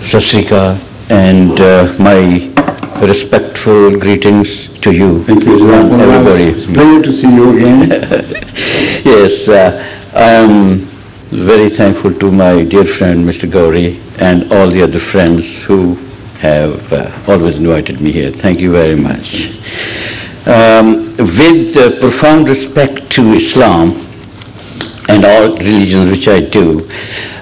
Sat Sri Akal, and my respectful greetings to you. Thank you, everybody. It's a pleasure to see you again. Yes, I am very thankful to my dear friend Mr. Gauri and all the other friends who have always invited me here. Thank you very much. With profound respect to Islam and all religions which I do,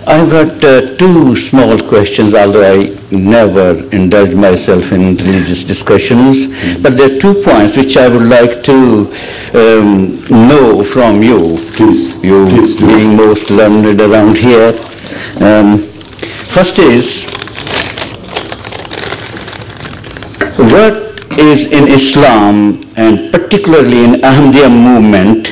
I've got two small questions, although I never indulge myself in religious discussions, but there are 2 points which I would like to know from you. Please. You Please do. being most learned around here. First is, what is in Islam and particularly in Ahmadiyya movement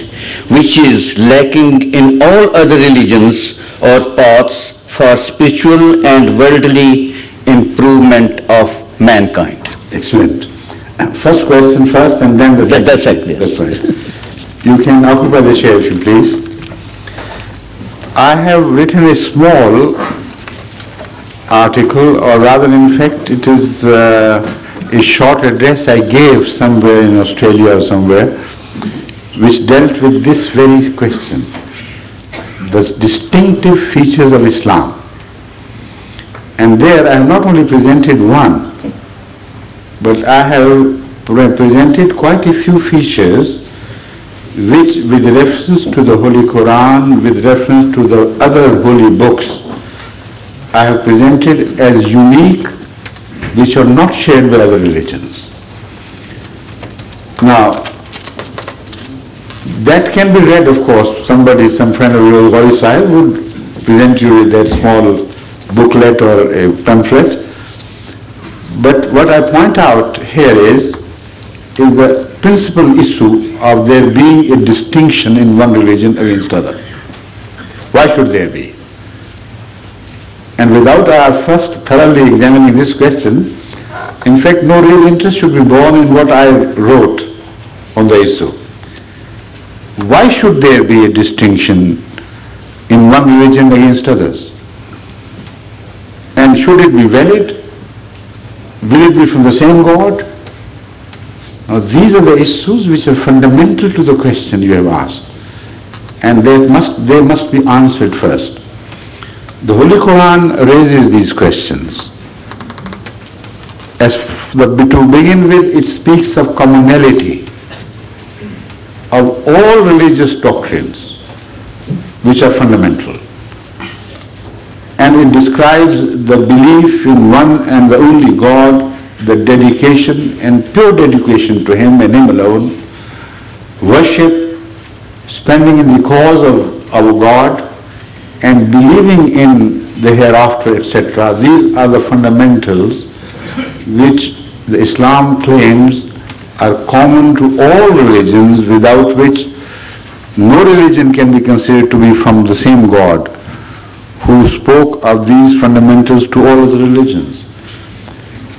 which is lacking in all other religions or paths for spiritual and worldly improvement of mankind? Excellent. First question first and then the second. That's right, yes. That's right. You can occupy the chair if you please. I have written a small article, or rather in fact it is a short address I gave somewhere in Australia or somewhere, which dealt with this very question, the distinctive features of Islam. And there I have not only presented one, but I have presented quite a few features which, with reference to the Holy Quran, with reference to the other holy books, I have presented as unique, which are not shared by other religions. Now, that can be read, of course. Somebody, some friend of yours, Gauri Sahib, would present you with that small booklet or a pamphlet. But what I point out here is the principal issue of there being a distinction in one religion against other. Why should there be? And without our first thoroughly examining this question, in fact, no real interest should be born in what I wrote on the issue. Why should there be a distinction in one religion against others? And should it be valid? Will it be from the same God? Now, these are the issues which are fundamental to the question you have asked. And they must be answered first. The Holy Quran raises these questions. To begin with, it speaks of commonality of all religious doctrines which are fundamental. And it describes the belief in one and the only God, the dedication and pure dedication to Him and Him alone, worship, spending in the cause of our God, and believing in the hereafter, etc. These are the fundamentals which the Islam claims are common to all religions, without which no religion can be considered to be from the same God who spoke of these fundamentals to all other religions.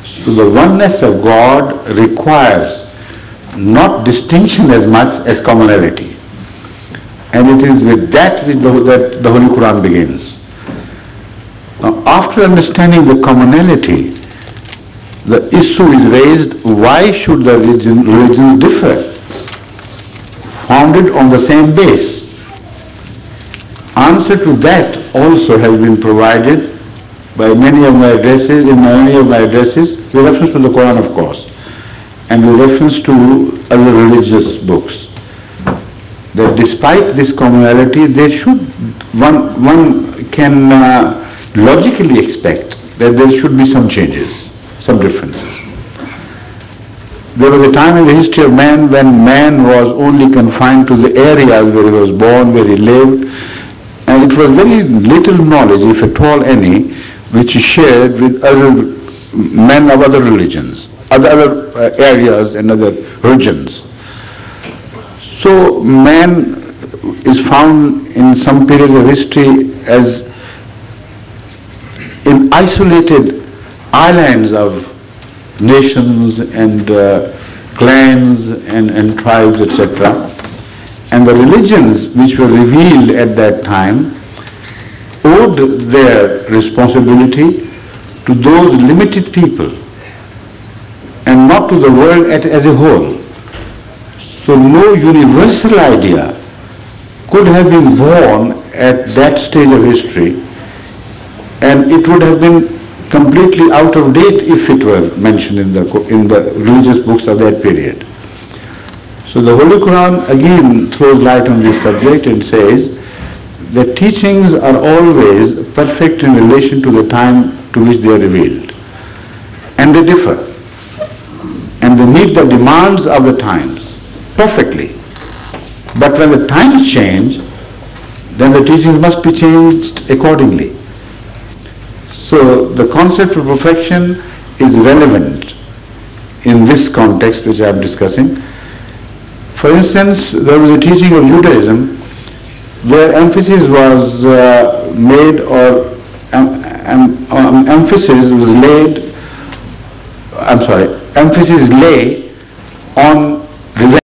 So the oneness of God requires not distinction as much as commonality. And it is with that that the Holy Quran begins. Now, after understanding the commonality, the issue is raised, why should the religions differ? Founded on the same base. Answer to that also has been provided by many of my addresses, with reference to the Quran, of course, and with reference to other religious books. That despite this commonality, one can logically expect that there should be some changes, some differences. There was a time in the history of man when man was only confined to the areas where he was born, where he lived, and it was very little knowledge, if at all any, which is shared with other men of other religions, other areas and other regions. So man is found in some periods of history as in isolated islands of nations and clans and tribes, etc. And the religions which were revealed at that time owed their responsibility to those limited people and not to the world as a whole. So no universal idea could have been born at that stage of history, and it would have been completely out of date if it were mentioned in the religious books of that period. So the Holy Quran again throws light on this subject and says that teachings are always perfect in relation to the time to which they are revealed. And they differ. And they meet the demands of the times perfectly. But when the times change, then the teachings must be changed accordingly. So the concept of perfection is relevant in this context which I am discussing. For instance, there was a teaching of Judaism where emphasis was made, or emphasis lay on revenge.